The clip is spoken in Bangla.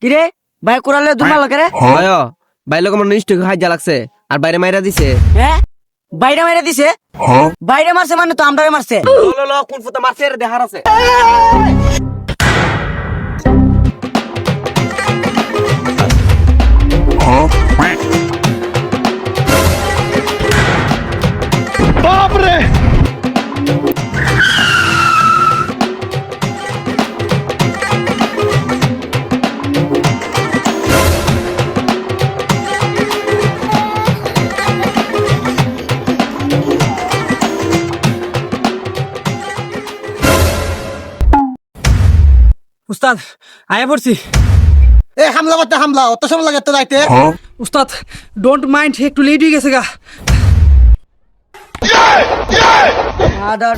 কিরে ভাই কোরালে দুমা লাগে রে ভাই ভাই লোক আমার নিষ্ঠ হাইজা লাগছে আর বাইরে মাইরা দিছে। হ্যাঁ বাইরে মাইরা দিছে বাইরে মারছে মানে তো আমরারে মারছে লো কোন ফুটা মারছে রে দেখার আছে। উস্তাদ আয়া পড়ছি। এ হামলা করতে হামলা অত সময় লাগে তো যাইতে উস্তাদ ডোন্ট মাইন্ড একটু লেট হয়ে গেছে গা। আদার